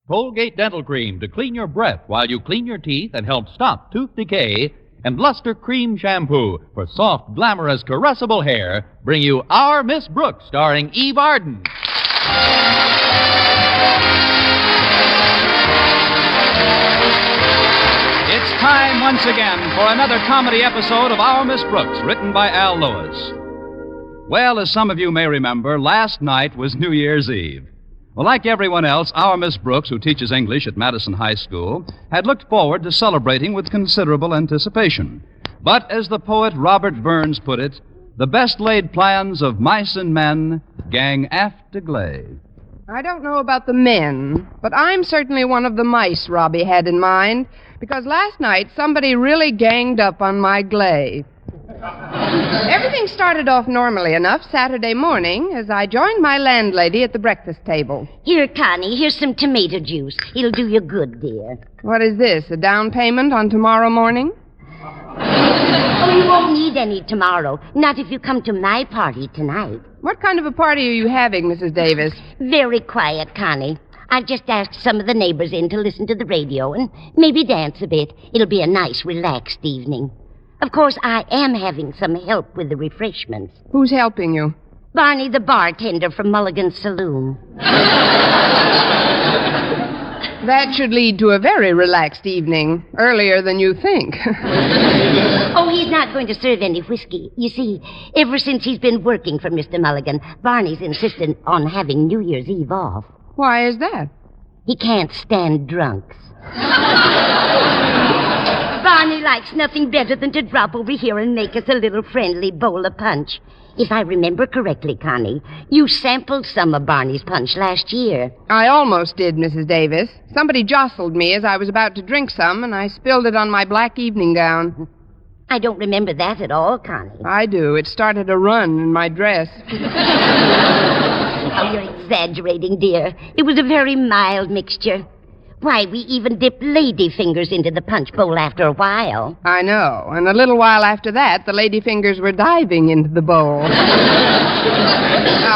Colgate Dental Cream to clean your breath while you clean your teeth and help stop tooth decay. And Luster Cream Shampoo for soft, glamorous, caressable hair bring you Our Miss Brooks, starring Eve Arden. It's time once again for another comedy episode of Our Miss Brooks, written by Al Lewis. Well, as some of you may remember, last night was New Year's Eve. Well, like everyone else, our Miss Brooks, who teaches English at Madison High School, had looked forward to celebrating with considerable anticipation. But as the poet Robert Burns put it, the best laid plans of mice and men gang aft to gley. I don't know about the men, but I'm certainly one of the mice Robbie had in mind, because last night somebody really ganged up on my gley. Everything started off normally enough Saturday morning as I joined my landlady at the breakfast table. Here, Connie, here's some tomato juice. It'll do you good, dear. What is this, a down payment on tomorrow morning? Oh, you won't need any tomorrow. Not if you come to my party tonight. What kind of a party are you having, Mrs. Davis? Very quiet, Connie. I've just asked some of the neighbors in to listen to the radio and maybe dance a bit. It'll be a nice, relaxed evening. Of course, I am having some help with the refreshments. Who's helping you? Barney, the bartender from Mulligan's Saloon. That should lead to a very relaxed evening, earlier than you think. Oh, he's not going to serve any whiskey. You see, ever since he's been working for Mr. Mulligan, Barney's insisted on having New Year's Eve off. Why is that? He can't stand drunks. Barney likes nothing better than to drop over here and make us a little friendly bowl of punch. If I remember correctly, Connie, you sampled some of Barney's punch last year. I almost did, Mrs. Davis. Somebody jostled me as I was about to drink some, and I spilled it on my black evening gown. I don't remember that at all, Connie. I do. It started a run in my dress. Oh, you're exaggerating, dear. It was a very mild mixture. Why, we even dipped lady fingers into the punch bowl after a while. I know. And a little while after that, the lady fingers were diving into the bowl. Oh,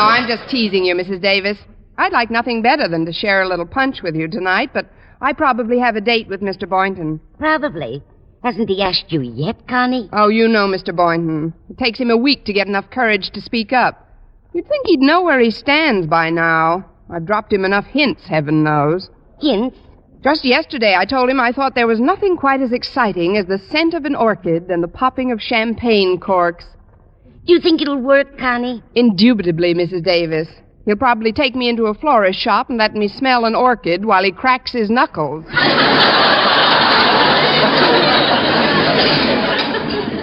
I'm just teasing you, Mrs. Davis. I'd like nothing better than to share a little punch with you tonight, but I probably have a date with Mr. Boynton. Probably. Hasn't he asked you yet, Connie? Oh, you know Mr. Boynton. It takes him a week to get enough courage to speak up. You'd think he'd know where he stands by now. I've dropped him enough hints, heaven knows. Hints? Just yesterday, I told him I thought there was nothing quite as exciting as the scent of an orchid and the popping of champagne corks. Do you think it'll work, Connie? Indubitably, Mrs. Davis. He'll probably take me into a florist shop and let me smell an orchid while he cracks his knuckles.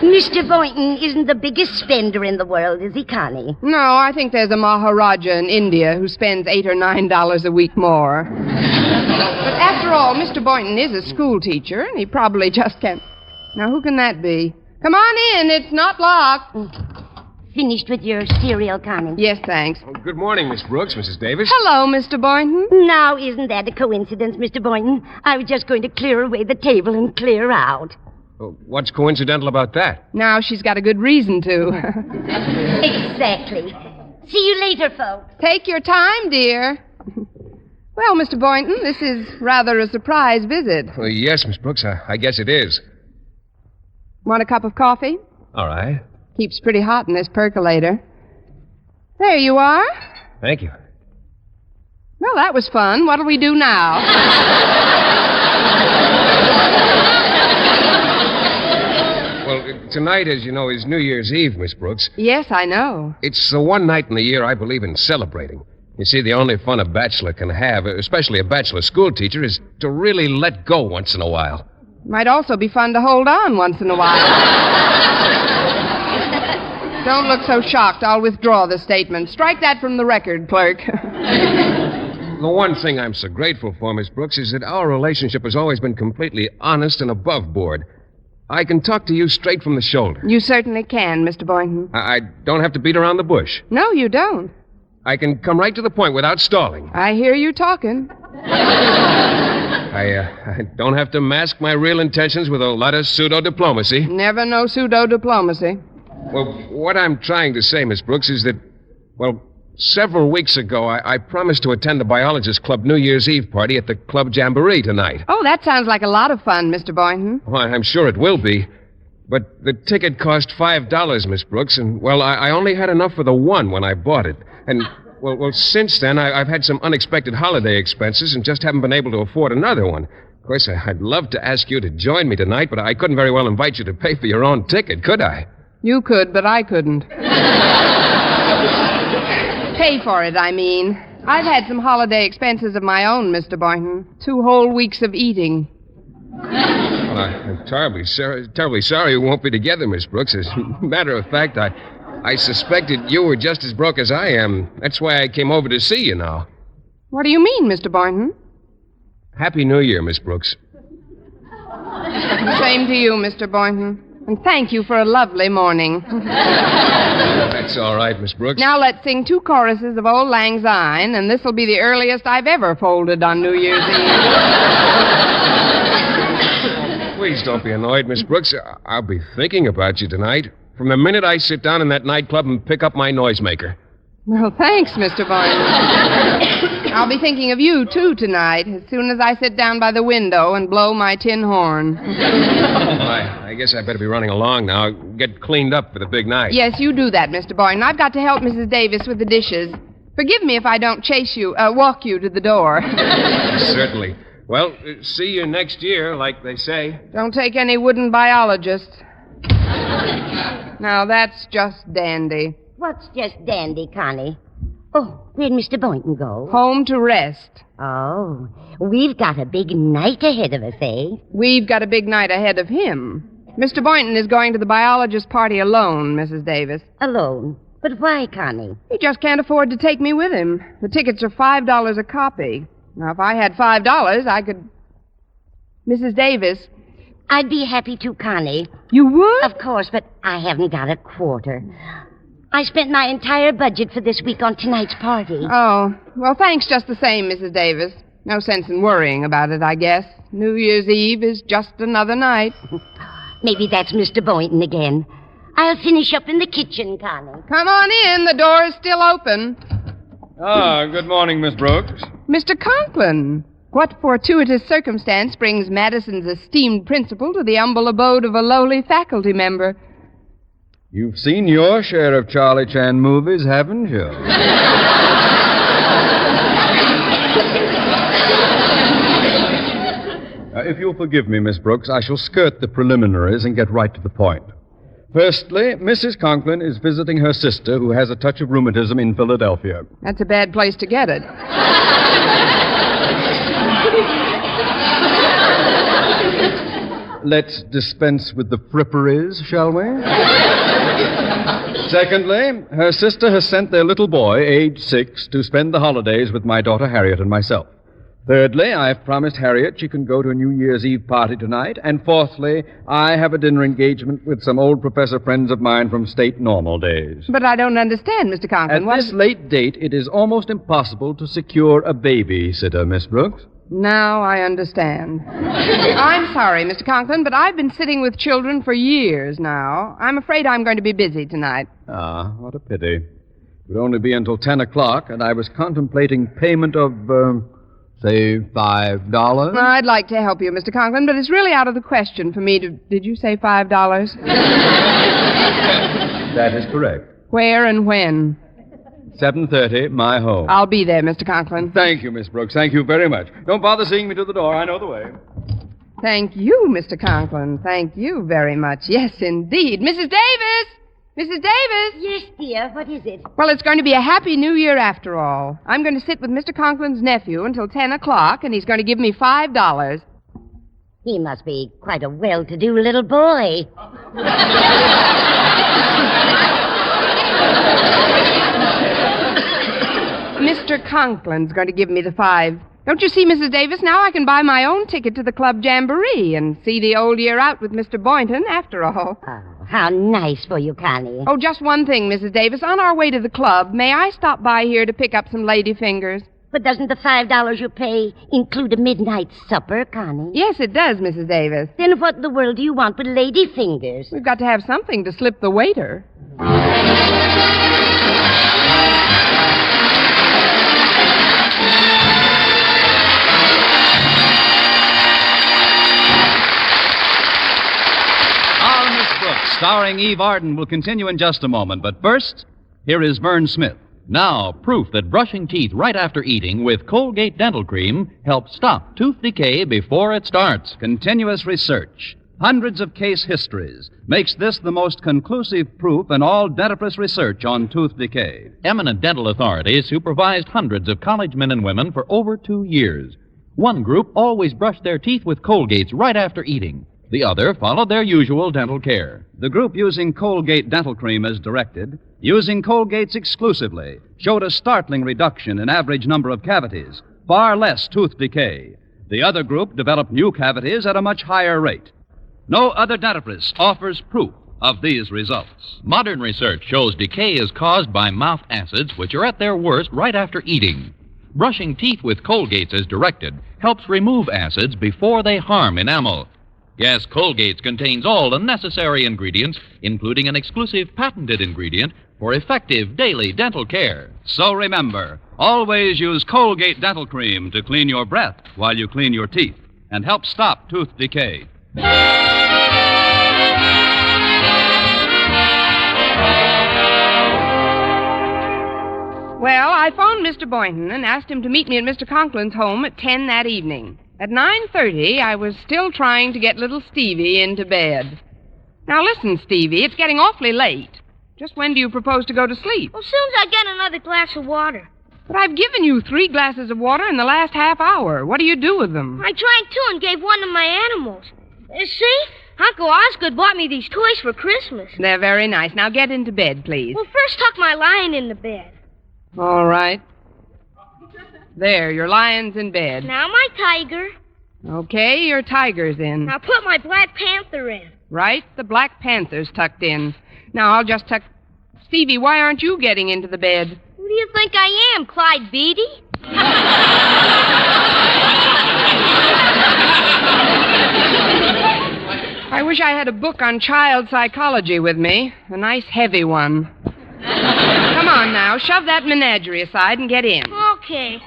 Mr. Boynton isn't the biggest spender in the world, is he, Connie? No, I think there's a Maharaja in India who spends $8 or $9 a week more. But after all, Mr. Boynton is a school teacher, and he probably just can't... Now, who can that be? Come on in. It's not locked. Finished with your cereal, Connie? Yes, thanks. Oh, good morning, Miss Brooks, Mrs. Davis. Hello, Mr. Boynton. Now, isn't that a coincidence, Mr. Boynton? I was just going to clear away the table and clear out. Oh, what's coincidental about that? Now she's got a good reason to. Exactly. See you later, folks. Take your time, dear. Well, Mr. Boynton, this is rather a surprise visit. Well, yes, Miss Brooks, I guess it is. Want a cup of coffee? All right. Keeps pretty hot in this percolator. There you are. Thank you. Well, that was fun. What'll we do now? Well, tonight, as you know, is New Year's Eve, Miss Brooks. Yes, I know. It's the one night in the year I believe in celebrating. You see, the only fun a bachelor can have, especially a bachelor school teacher, is to really let go once in a while. Might also be fun to hold on once in a while. Don't look so shocked. I'll withdraw the statement. Strike that from the record, clerk. The one thing I'm so grateful for, Miss Brooks, is that our relationship has always been completely honest and above board. I can talk to you straight from the shoulder. You certainly can, Mr. Boynton. I don't have to beat around the bush. No, you don't. I can come right to the point without stalling. I hear you talking. I don't have to mask my real intentions with a lot of pseudo-diplomacy. Never no pseudo-diplomacy. Well, what I'm trying to say, Miss Brooks, is that, well, Several weeks ago, I promised to attend the Biologist Club New Year's Eve party at the Club Jamboree tonight. Oh, that sounds like a lot of fun, Mr. Boynton. Well, I'm sure it will be. But the ticket cost $5, Miss Brooks, and, well, I only had enough for the one when I bought it. And, well, since then, I've had some unexpected holiday expenses and just haven't been able to afford another one. Of course, I'd love to ask you to join me tonight, but I couldn't very well invite you to pay for your own ticket, could I? You could, but I couldn't. Pay for it, I mean. I've had some holiday expenses of my own, Mr. Boynton. 2 whole weeks of eating. Well, I'm terribly sorry we won't be together, Miss Brooks. As a matter of fact, I suspected you were just as broke as I am. That's why I came over to see you now. What do you mean, Mr. Boynton? Happy New Year, Miss Brooks. The same to you, Mr. Boynton. And thank you for a lovely morning. That's all right, Miss Brooks. Now let's sing 2 choruses of Old Lang Syne, and this'll be the earliest I've ever folded on New Year's Eve. Please don't be annoyed, Miss Brooks. I'll be thinking about you tonight. From the minute I sit down in that nightclub and pick up my noisemaker. Well, thanks, Mr. Boynton. I'll be thinking of you, too, tonight, as soon as I sit down by the window and blow my tin horn. I guess I better be running along now. Get cleaned up for the big night. Yes, you do that, Mr. Boynton. I've got to help Mrs. Davis with the dishes. Forgive me if I don't walk you to the door. Certainly. Well, see you next year, like they say. Don't take any wooden biologists. Now, that's just dandy. What's just dandy, Connie? Oh, where'd Mr. Boynton go? Home to rest. Oh, we've got a big night ahead of us, eh? We've got a big night ahead of him. Mr. Boynton is going to the biologist party alone, Mrs. Davis. Alone? But why, Connie? He just can't afford to take me with him. The tickets are $5 a copy. Now, if I had $5, I could... Mrs. Davis. I'd be happy to, Connie. You would? Of course, but I haven't got a quarter. I spent my entire budget for this week on tonight's party. Oh, well, thanks just the same, Mrs. Davis. No sense in worrying about it, I guess. New Year's Eve is just another night. Maybe that's Mr. Boynton again. I'll finish up in the kitchen, Connie. Come on in. The door is still open. Good morning, Miss Brooks. Mr. Conklin, what fortuitous circumstance brings Madison's esteemed principal to the humble abode of a lowly faculty member? You've seen your share of Charlie Chan movies, haven't you? If you'll forgive me, Miss Brooks, I shall skirt the preliminaries and get right to the point. Firstly, Mrs. Conklin is visiting her sister, who has a touch of rheumatism in Philadelphia. That's a bad place to get it. Let's dispense with the fripperies, shall we? Secondly, her sister has sent their little boy, age 6, to spend the holidays with my daughter Harriet and myself. Thirdly, I've promised Harriet she can go to a New Year's Eve party tonight. And fourthly, I have a dinner engagement with some old professor friends of mine from state normal days. But I don't understand, Mr. Conklin. At this late date, it is almost impossible to secure a babysitter, Miss Brooks. Now I understand. I'm sorry, Mr. Conklin, but I've been sitting with children for years now. I'm afraid I'm going to be busy tonight. Ah, what a pity. It would only be until 10 o'clock, and I was contemplating payment of, say, $5. I'd like to help you, Mr. Conklin, but it's really out of the question for me to... Did you say $5? That is correct. Where and when? 7:30, my home. I'll be there, Mr. Conklin. Thank you, Miss Brooks. Thank you very much. Don't bother seeing me to the door. I know the way. Thank you, Mr. Conklin. Thank you very much. Yes, indeed. Mrs. Davis! Mrs. Davis! Yes, dear. What is it? Well, it's going to be a happy New Year after all. I'm going to sit with Mr. Conklin's nephew until 10 o'clock, and he's going to give me $5. He must be quite a well-to-do little boy. Mr. Conklin's going to give me the $5. Don't you see, Mrs. Davis? Now I can buy my own ticket to the club jamboree and see the old year out with Mr. Boynton, after all. Oh, how nice for you, Connie. Oh, just one thing, Mrs. Davis. On our way to the club, may I stop by here to pick up some lady fingers? But doesn't the $5 you pay include a midnight supper, Connie? Yes, it does, Mrs. Davis. Then what in the world do you want with lady fingers? We've got to have something to slip the waiter. starring Eve Arden, will continue in just a moment. But first, here is Vern Smith. Now, proof that brushing teeth right after eating with Colgate Dental Cream helps stop tooth decay before it starts. Continuous research, hundreds of case histories, makes this the most conclusive proof in all dentifrice research on tooth decay. Eminent dental authorities supervised hundreds of college men and women for over 2 years. One group always brushed their teeth with Colgates right after eating. The other followed their usual dental care. The group using Colgate Dental Cream as directed, using Colgates exclusively, showed a startling reduction in average number of cavities, far less tooth decay. The other group developed new cavities at a much higher rate. No other dentifrice offers proof of these results. Modern research shows decay is caused by mouth acids, which are at their worst right after eating. Brushing teeth with Colgates as directed helps remove acids before they harm enamel. Yes, Colgates contains all the necessary ingredients, including an exclusive patented ingredient for effective daily dental care. So remember, always use Colgate Dental Cream to clean your breath while you clean your teeth and help stop tooth decay. Well, I phoned Mr. Boynton and asked him to meet me at Mr. Conklin's home at 10 that evening. At 9:30, I was still trying to get little Stevie into bed. Now listen, Stevie, it's getting awfully late. Just when do you propose to go to sleep? Well, as soon as I get another glass of water. But I've given you 3 glasses of water in the last half hour. What do you do with them? I drank 2 and gave 1 to my animals. See? Uncle Osgood bought me these toys for Christmas. They're very nice. Now get into bed, please. Well, first tuck my lion in the bed. All right. There, your lion's in bed. Now my tiger. Okay, your tiger's in. Now put my Black Panther in. Right, the Black Panther's tucked in. Now I'll just tuck... Stevie, why aren't you getting into the bed? Who do you think I am, Clyde Beatty? I wish I had a book on child psychology with me. A nice heavy one. Come on now, shove that menagerie aside and get in. Okay.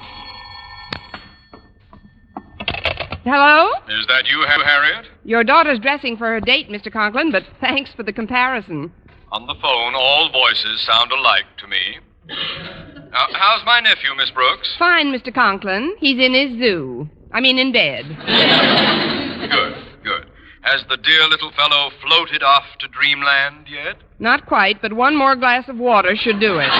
Hello? Is that you, Harriet? Your daughter's dressing for her date, Mr. Conklin, but thanks for the comparison. On the phone, all voices sound alike to me. How's my nephew, Miss Brooks? Fine, Mr. Conklin. He's in his zoo. In bed. Good. Has the dear little fellow floated off to dreamland yet? Not quite, but 1 more glass of water should do it.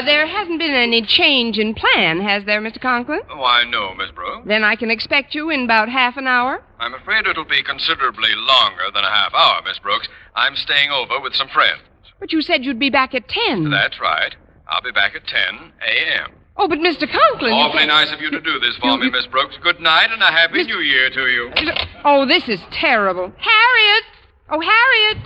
There hasn't been any change in plan, has there, Mr. Conklin? Why, no, Miss Brooks. Then I can expect you in about half an hour? I'm afraid it'll be considerably longer than a half hour, Miss Brooks. I'm staying over with some friends. But you said you'd be back at 10. That's right. I'll be back at 10 a.m. Oh, but Mr. Conklin... Awfully nice of you to do this for me, Miss Brooks. Good night and a happy New Year to you. Oh, this is terrible. Harriet! Oh, Harriet!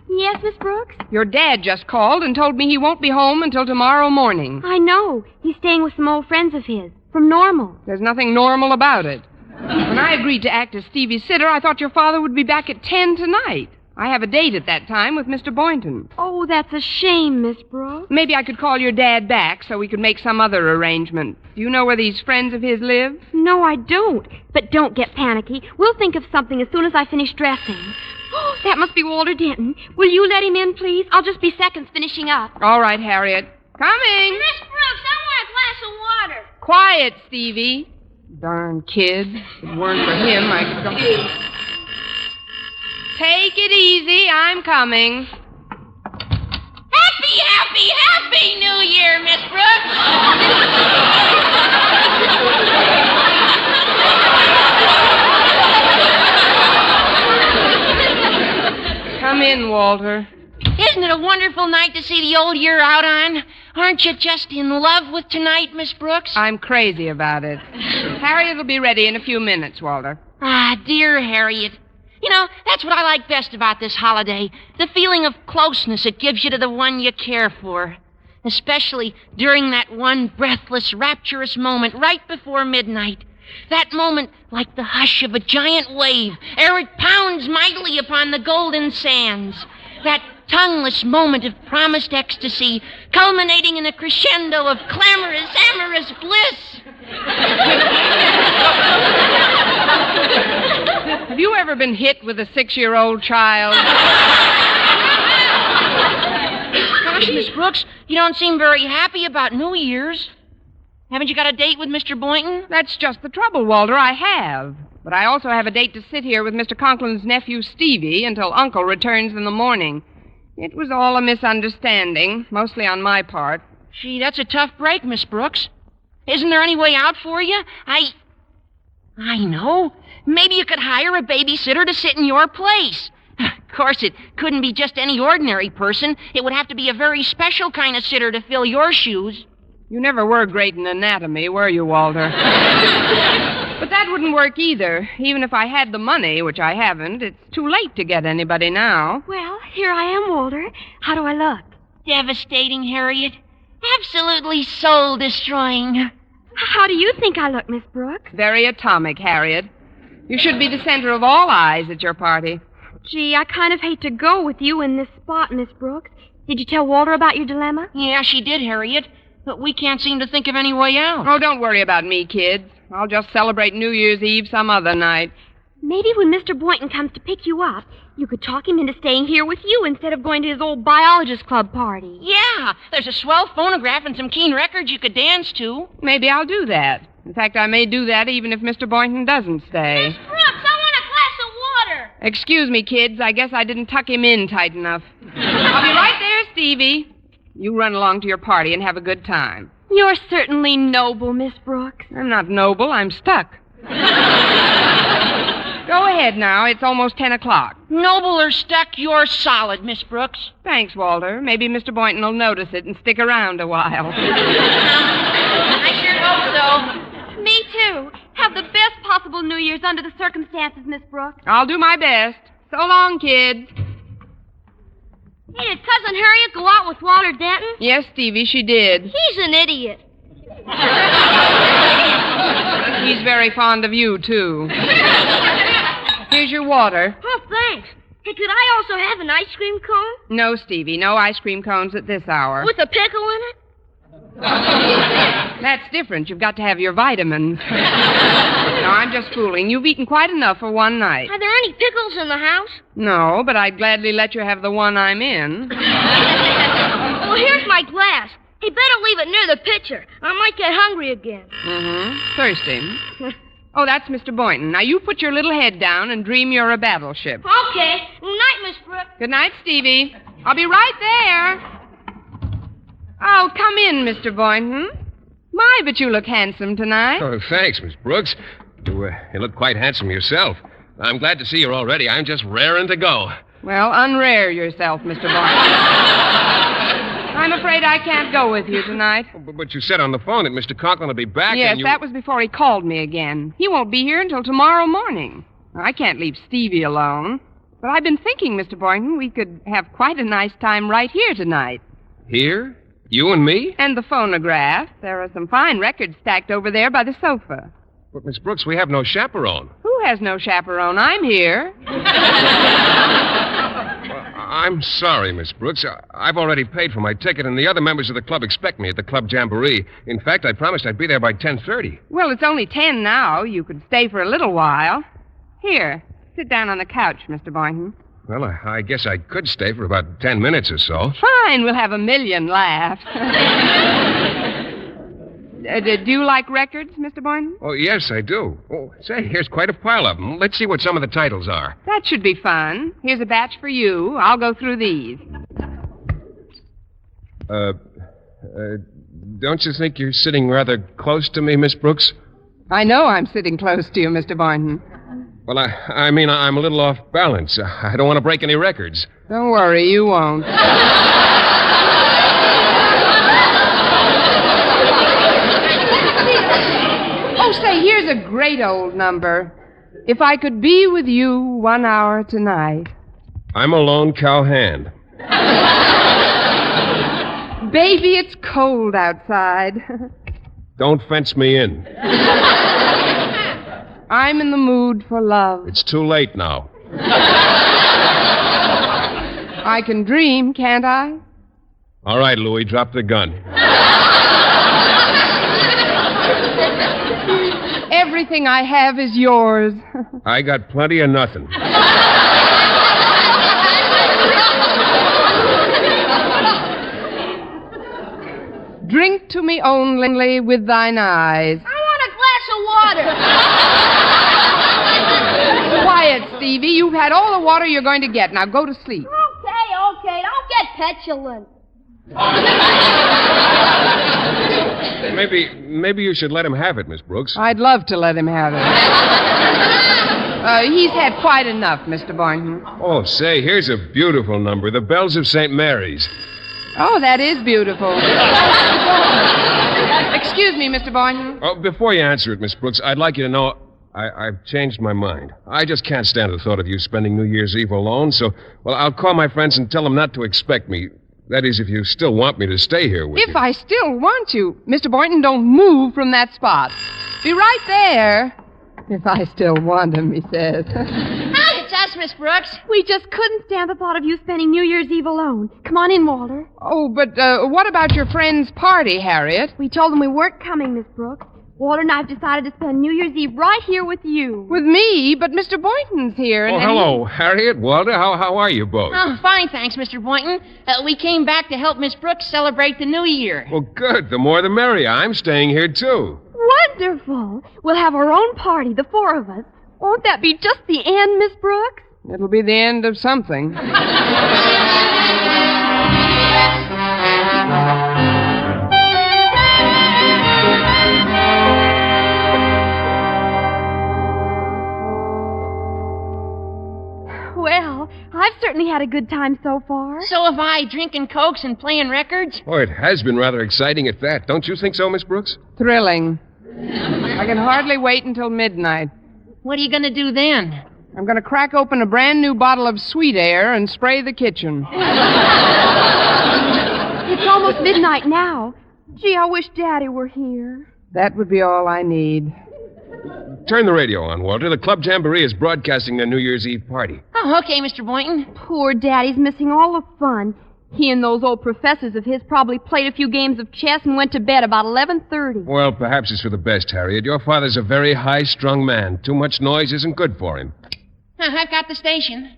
Yes, Miss Brooks? Your dad just called and told me he won't be home until tomorrow morning. I know. He's staying with some old friends of his. From Normal. There's nothing normal about it. When I agreed to act as Stevie's sitter, I thought your father would be back at 10 tonight. I have a date at that time with Mr. Boynton. Oh, that's a shame, Miss Brooks. Maybe I could call your dad back so we could make some other arrangement. Do you know where these friends of his live? No, I don't. But don't get panicky. We'll think of something as soon as I finish dressing. Oh, that must be Walter Denton. Will you let him in, please? I'll just be seconds finishing up. All right, Harriet. Coming. Miss Brooks, I want a glass of water. Quiet, Stevie. Darn kid. If it weren't for him, I could go... Take it easy. I'm coming. Happy New Year, Miss Brooks. Come in, Walter. Isn't it a wonderful night to see the old year out on? Aren't you just in love with tonight, Miss Brooks? I'm crazy about it. Harriet will be ready in a few minutes, Walter. Ah, dear Harriet. You know, that's what I like best about this holiday. The feeling of closeness it gives you to the one you care for. Especially during that one breathless, rapturous moment right before midnight. That moment like the hush of a giant wave ere it pounds mightily upon the golden sands. That tongueless moment of promised ecstasy culminating in a crescendo of clamorous, amorous bliss. Have you ever been hit with a 6-year-old child? Gosh, Miss Brooks, you don't seem very happy about New Year's. Haven't you got a date with Mr. Boynton? That's just the trouble, Walter. I have. But I also have a date to sit here with Mr. Conklin's nephew, Stevie, until Uncle returns in the morning. It was all a misunderstanding, mostly on my part. Gee, that's a tough break, Miss Brooks. Isn't there any way out for you? I know. Maybe you could hire a babysitter to sit in your place. Of course, it couldn't be just any ordinary person. It would have to be a very special kind of sitter to fill your shoes. You never were great in anatomy, were you, Walter? But that wouldn't work either. Even if I had the money, which I haven't, it's too late to get anybody now. Well, here I am, Walter. How do I look? Devastating, Harriet. Absolutely soul-destroying. How do you think I look, Miss Brooks? Very atomic, Harriet. You should be the center of all eyes at your party. Gee, I kind of hate to go with you in this spot, Miss Brooks. Did you tell Walter about your dilemma? Yeah, she did, Harriet. But we can't seem to think of any way out. Oh, don't worry about me, kids. I'll just celebrate New Year's Eve some other night. Maybe when Mr. Boynton comes to pick you up, you could talk him into staying here with you instead of going to his old biologist club party. Yeah, there's a swell phonograph and some keen records you could dance to. Maybe I'll do that. In fact, I may do that even if Mr. Boynton doesn't stay. Miss Brooks, I want a glass of water. Excuse me, kids. I guess I didn't tuck him in tight enough. I'll be right there, Stevie. You run along to your party and have a good time. You're certainly noble, Miss Brooks. I'm not noble. I'm stuck. Go ahead now. It's almost 10 o'clock. Noble or stuck, you're solid, Miss Brooks. Thanks, Walter. Maybe Mr. Boynton will notice it and stick around a while. I sure hope so. Me too. Have the best possible New Year's under the circumstances, Miss Brooks. I'll do my best. So long, kids. Hey, did Cousin Harriet go out with Walter Denton? Yes, Stevie, she did. He's an idiot. He's very fond of you, too. Here's your water. Oh, thanks. Hey, could I also have an ice cream cone? No, Stevie, no ice cream cones at this hour. With a pickle in it? That's different. You've got to have your vitamins. No, I'm just fooling. You've eaten quite enough for one night. Are there any pickles in the house? No, but I'd gladly let you have the one I'm in. Well, here's my glass. He better leave it near the pitcher. I might get hungry again. Thirsty. Oh, that's Mr. Boynton. Now, you put your little head down and dream you're a battleship. Okay. Night, Miss Brooks. Good night, Stevie. I'll be right there. Oh, come in, Mr. Boynton. My, but you look handsome tonight. Oh, thanks, Miss Brooks. You look quite handsome yourself. I'm glad to see you already. I'm just raring to go. Well, unrare yourself, Mr. Boynton. I'm afraid I can't go with you tonight. But you said on the phone that Mr. Conklin will be back Yes, and you... that was before he called me again. He won't be here until tomorrow morning. I can't leave Stevie alone. But I've been thinking, Mr. Boynton, we could have quite a nice time right here tonight. Here? You and me? And the phonograph. There are some fine records stacked over there by the sofa. But, Miss Brooks, we have no chaperone. Who has no chaperone? I'm here. I'm sorry, Miss Brooks. I've already paid for my ticket, and the other members of the club expect me at the club jamboree. In fact, I promised I'd be there by 10:30. Well, it's only 10 now. You could stay for a little while. Here, sit down on the couch, Mr. Boynton. Well, I guess I could stay for about 10 minutes or so. Fine, we'll have a million laughs. Do you like records, Mr. Boynton? Oh, yes, I do. Oh, say, here's quite a pile of them. Let's see what some of the titles are. That should be fun. Here's a batch for you. I'll go through these. Don't you think you're sitting rather close to me, Miss Brooks? I know I'm sitting close to you, Mr. Boynton. Well, I mean, I'm a little off balance. I don't want to break any records. Don't worry, you won't. Oh, say, here's a great old number. If I could be with you 1 hour tonight. I'm a lone cowhand. Baby, it's cold outside. Don't fence me in. I'm in the mood for love. It's too late now. I can dream, can't I? All right, Louie, drop the gun. Everything I have is yours. I got plenty of nothing. Drink to me only with thine eyes. I want a glass of water. Quiet, Stevie. You've had all the water you're going to get. Now go to sleep. Okay. Don't get petulant. Maybe you should let him have it, Miss Brooks. I'd love to let him have it. He's had quite enough, Mr. Boynton. Oh, say, here's a beautiful number. The Bells of St. Mary's. Oh, that is beautiful. Excuse me, Mr. Boynton. Oh, before you answer it, Miss Brooks, I'd like you to know I've changed my mind. I just can't stand the thought of you spending New Year's Eve alone, so, well, I'll call my friends and tell them not to expect me. That is, if you still want me to stay here with you. If I still want you. Mr. Boynton, don't move from that spot. Be right there. If I still want him, he says. Hi, it's us, Miss Brooks. We just couldn't stand the thought of you spending New Year's Eve alone. Come on in, Walter. Oh, but what about your friend's party, Harriet? We told them we weren't coming, Miss Brooks. Walter and I have decided to spend New Year's Eve right here with you. With me? But Mr. Boynton's here. Oh, hello, Harriet, Walter. How are you both? Oh, fine, thanks, Mr. Boynton. We came back to help Miss Brooks celebrate the new year. Well, good. The more the merrier. I'm staying here, too. Wonderful. We'll have our own party, the four of us. Won't that be just the end, Miss Brooks? It'll be the end of something. Well, I've certainly had a good time so far. So have I, drinking Cokes and playing records. Oh, it has been rather exciting at that. Don't you think so, Miss Brooks? Thrilling. I can hardly wait until midnight. What are you going to do then? I'm going to crack open a brand new bottle of sweet air and spray the kitchen. It's almost midnight now. Gee, I wish Daddy were here. That would be all I need. Turn the radio on, Walter. The Club Jamboree is broadcasting their New Year's Eve party. Oh, okay, Mr. Boynton. Poor Daddy's missing all the fun. He and those old professors of his probably played a few games of chess and went to bed about 11:30. Well, perhaps it's for the best, Harriet. Your father's a very high-strung man. Too much noise isn't good for him. I've got the station.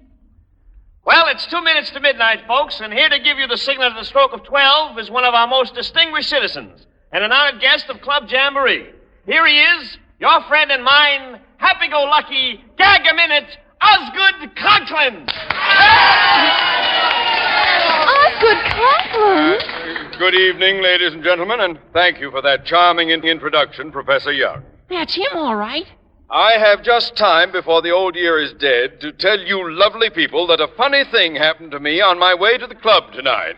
Well, it's 2 minutes to midnight, folks, and here to give you the signal at the stroke of 12 is one of our most distinguished citizens and an honored guest of Club Jamboree. Here he is, your friend and mine, happy-go-lucky, gag-a-minute, Osgood Conklin. Osgood Conklin? Good evening, ladies and gentlemen, and thank you for that charming introduction, Professor Young. That's him, all right. I have just time before the old year is dead to tell you lovely people that a funny thing happened to me on my way to the club tonight.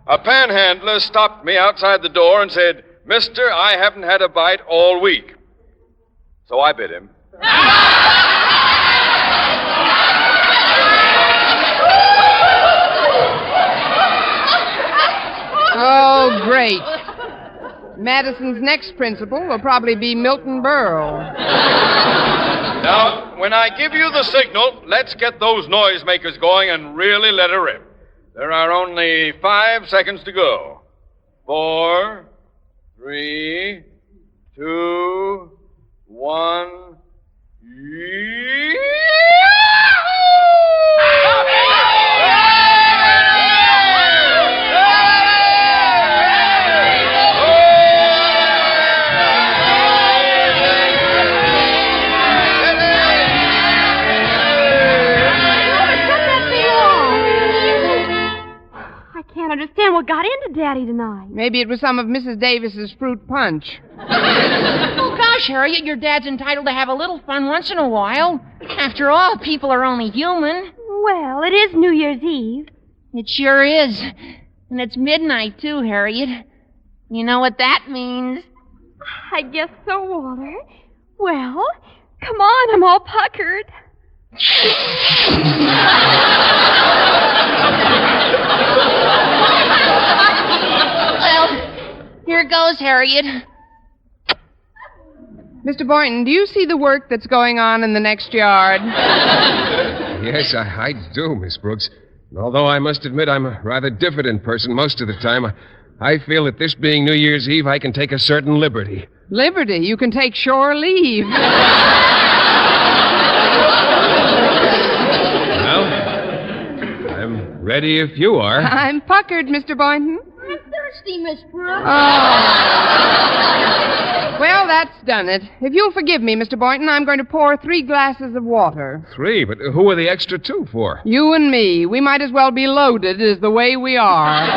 A panhandler stopped me outside the door and said, "Mister, I haven't had a bite all week." So I bit him. Oh, great. Madison's next principal will probably be Milton Berle. Now, when I give you the signal, let's get those noisemakers going and really let her rip. There are only 5 seconds to go. 4, 3, 2, 1. I can't understand what got into Daddy tonight. Maybe it was some of Mrs. Davis's fruit punch. Oh, gosh, Harriet, your dad's entitled to have a little fun once in a while. After all, people are only human. Well, it is New Year's Eve. It sure is. And it's midnight, too, Harriet. You know what that means. I guess so, Walter. Well, come on, I'm all puckered. Well, here goes, Harriet. Mr. Boynton, do you see the work that's going on in the next yard? Yes, I do, Miss Brooks. And although I must admit I'm a rather diffident person most of the time, I feel that this being New Year's Eve, I can take a certain liberty. Liberty. You can take shore leave. Well, I'm ready if you are. I'm puckered, Mr. Boynton. I'm thirsty, Miss Brooks. Well, that's done it. If you'll forgive me, Mr. Boynton, I'm going to pour 3 glasses of water. 3, but who are the extra 2 for? You and me. We might as well be loaded as the way we are.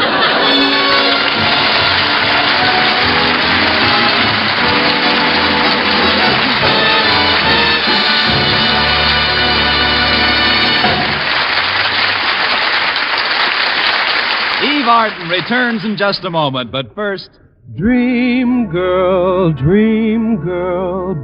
Eve Arden returns in just a moment, but first... Dream girl,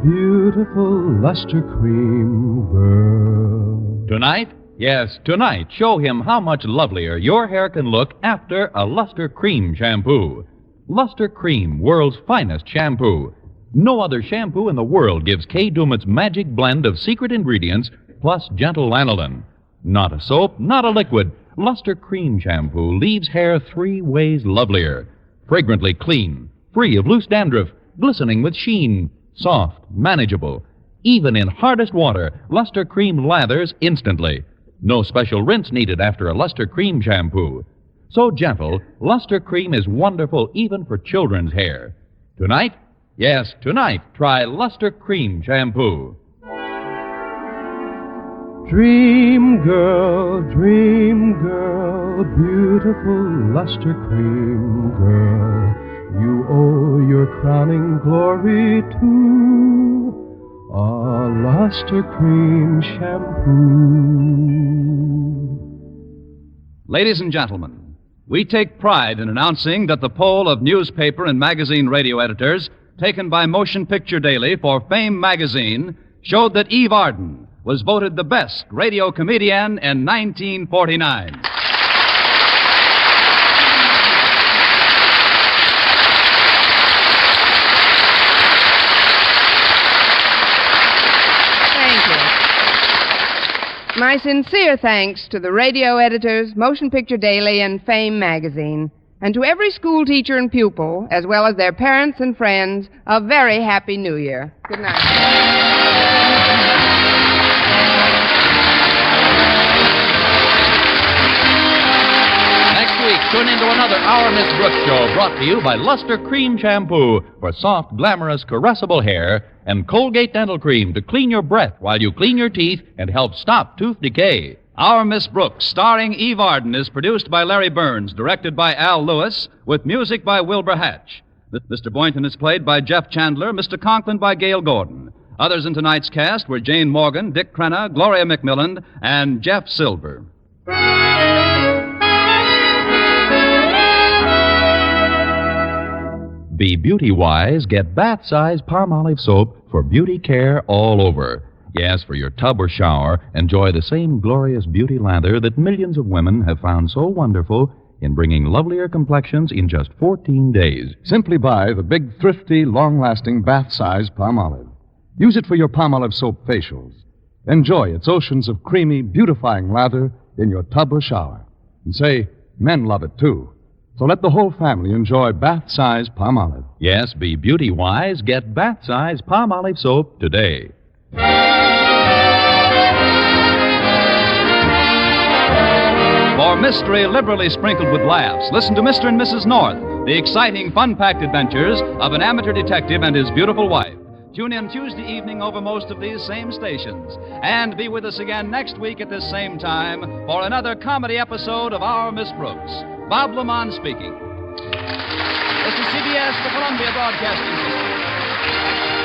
beautiful luster cream girl. Tonight? Yes, tonight, show him how much lovelier your hair can look after a Luster Cream shampoo. Luster Cream, world's finest shampoo. No other shampoo in the world gives Kay Daumit's magic blend of secret ingredients plus gentle lanolin. Not a soap, not a liquid. Luster Cream shampoo leaves hair 3 ways lovelier. Fragrantly clean, free of loose dandruff, glistening with sheen, soft, manageable. Even in hardest water, Luster Cream lathers instantly. No special rinse needed after a Luster Cream shampoo. So gentle, Luster Cream is wonderful even for children's hair. Tonight? Yes, tonight, try Luster Cream shampoo. Dream girl, beautiful luster cream girl. You owe your crowning glory to a luster cream shampoo. Ladies and gentlemen, we take pride in announcing that the poll of newspaper and magazine radio editors taken by Motion Picture Daily for Fame magazine showed that Eve Arden was voted the best radio comedian in 1949. Thank you. My sincere thanks to the radio editors, Motion Picture Daily, and Fame magazine, and to every school teacher and pupil, as well as their parents and friends, a very happy New Year. Good night. Tune into another Our Miss Brooks show brought to you by Luster Cream Shampoo for soft, glamorous, caressable hair and Colgate Dental Cream to clean your breath while you clean your teeth and help stop tooth decay. Our Miss Brooks, starring Eve Arden, is produced by Larry Burns, directed by Al Lewis, with music by Wilbur Hatch. Mr. Boynton is played by Jeff Chandler, Mr. Conklin by Gail Gordon. Others in tonight's cast were Jane Morgan, Dick Crenna, Gloria McMillan, and Jeff Silver. Be beauty-wise, get bath-size Palmolive soap for beauty care all over. Yes, for your tub or shower, enjoy the same glorious beauty lather that millions of women have found so wonderful in bringing lovelier complexions in just 14 days. Simply buy the big, thrifty, long-lasting bath-size Palmolive. Use it for your Palmolive soap facials. Enjoy its oceans of creamy, beautifying lather in your tub or shower. And say, men love it, too. So let the whole family enjoy bath-size Palmolive. Yes, be beauty-wise, get bath-size Palmolive soap today. For mystery liberally sprinkled with laughs, listen to Mr. and Mrs. North, the exciting, fun-packed adventures of an amateur detective and his beautiful wife. Tune in Tuesday evening over most of these same stations. And be with us again next week at this same time for another comedy episode of Our Miss Brooks. Bob Lamont speaking. This is CBS, the Columbia Broadcasting System.